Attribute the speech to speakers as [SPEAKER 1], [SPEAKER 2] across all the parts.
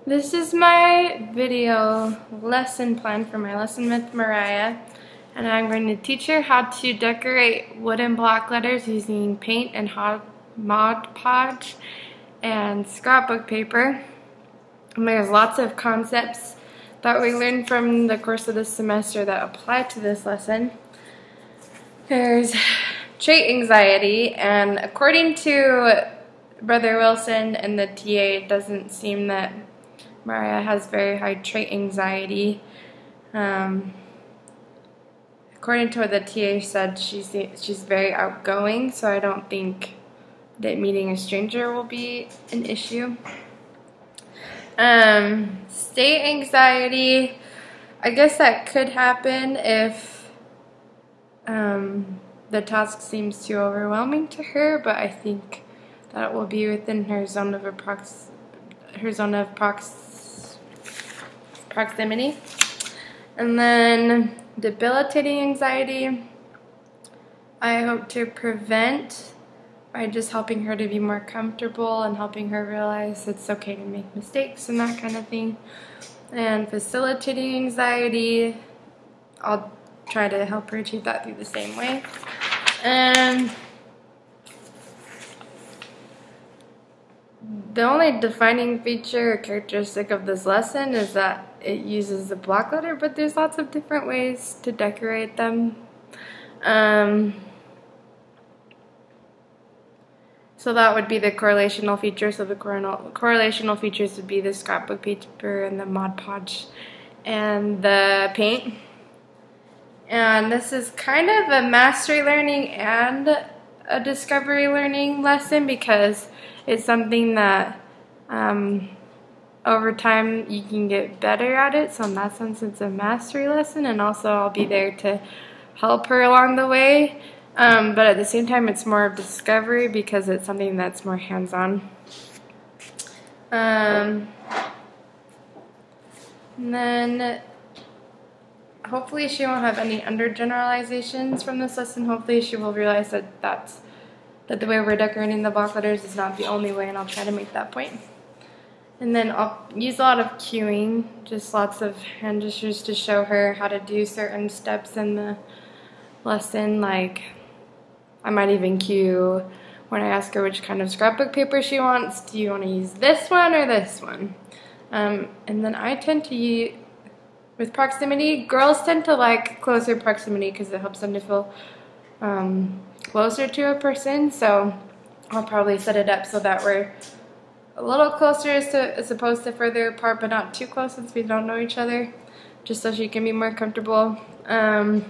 [SPEAKER 1] This is my video lesson plan for my lesson with Mariah, and I'm going to teach her how to decorate wooden block letters using paint and Mod Podge and scrapbook paper. And there's lots of concepts that we learned from the course of this semester that apply to this lesson. There's trait anxiety, and according to Brother Wilson and the TA, it doesn't seem that Mariah has very high trait anxiety. According to what the TA said, she's very outgoing, so I don't think that meeting a stranger will be an issue. State anxiety, I guess that could happen if the task seems too overwhelming to her, but I think that will be within her zone of proximity. And then debilitating anxiety, I hope to prevent by just helping her to be more comfortable and helping her realize it's okay to make mistakes and that kind of thing. And facilitating anxiety, I'll try to help her achieve that through the same way. And the only defining feature or characteristic of this lesson is that it uses a block letter, but there's lots of different ways to decorate them. So that would be the correlational features. So the correlational features would be the scrapbook paper and the Mod Podge and the paint. And this is kind of a mastery learning and a discovery learning lesson because it's something that over time you can get better at it. So in that sense it's a mastery lesson, and also I'll be there to help her along the way. But at the same time it's more of discovery because it's something that's more hands-on. And then hopefully she won't have any undergeneralizations from this lesson. Hopefully she will realize that the way we're decorating the block letters is not the only way, and I'll try to make that point. And then I'll use a lot of cueing, just lots of hand gestures to show her how to do certain steps in the lesson. Like I might even cue when I ask her which kind of scrapbook paper she wants. Do you want to use this one or this one? And then I tend to use, with proximity, girls tend to like closer proximity because it helps them to feel closer to a person. So I'll probably set it up so that we're a little closer as opposed to further apart, but not too close since we don't know each other, just so she can be more comfortable. I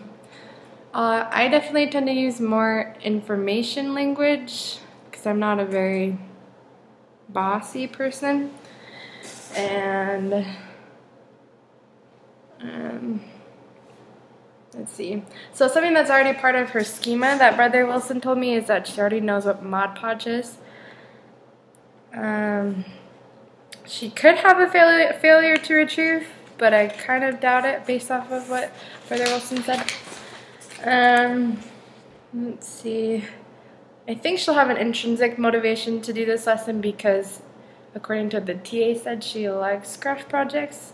[SPEAKER 1] definitely tend to use more information language because I'm not a very bossy person. And let's see. So something that's already part of her schema that Brother Wilson told me is that she already knows what Mod Podge is. She could have a failure to retrieve, but I kind of doubt it based off of what Brother Wilson said. Let's see. I think she'll have an intrinsic motivation to do this lesson because, according to the TA said, she likes craft projects.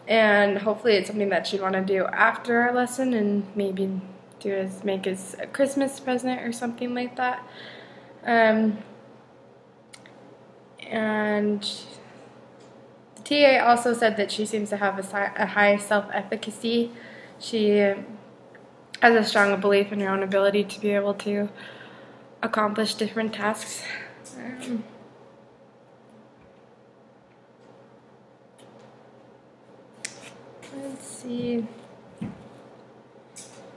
[SPEAKER 1] And hopefully it's something that she'd want to do after our lesson and maybe make as a Christmas present or something like that. And the TA also said that she seems to have a high self-efficacy. She has a strong belief in her own ability to be able to accomplish different tasks. Let's see.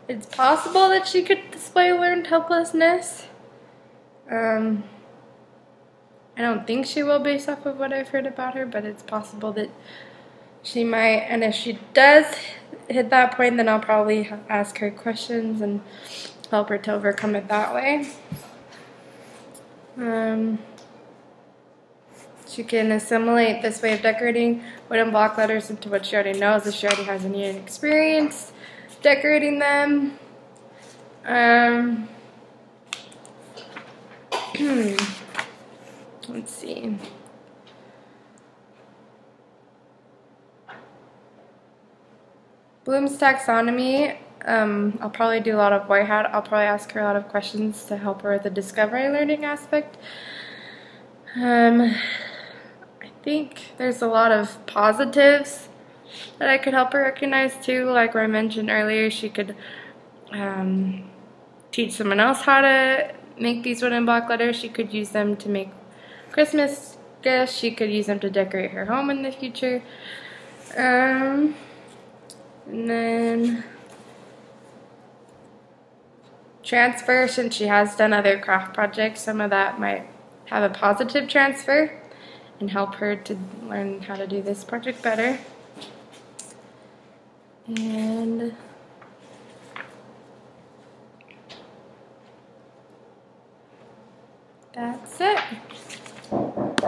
[SPEAKER 1] It's possible that she could display learned helplessness. I don't think she will based off of what I've heard about her, but it's possible that she might. And if she does hit that point, then I'll probably ask her questions and help her to overcome it that way. She can assimilate this way of decorating wooden block letters into what she already knows if she already has any experience decorating them. Let's see. Bloom's taxonomy, I'll probably do a lot of white hat. I'll probably ask her a lot of questions to help her with the discovery learning aspect. I think there's a lot of positives that I could help her recognize too. Like I mentioned earlier, she could teach someone else how to make these wooden block letters. She could use them to make Christmas gifts. She could use them to decorate her home in the future. And then transfer, since she has done other craft projects, some of that might have a positive transfer and help her to learn how to do this project better. And that's it.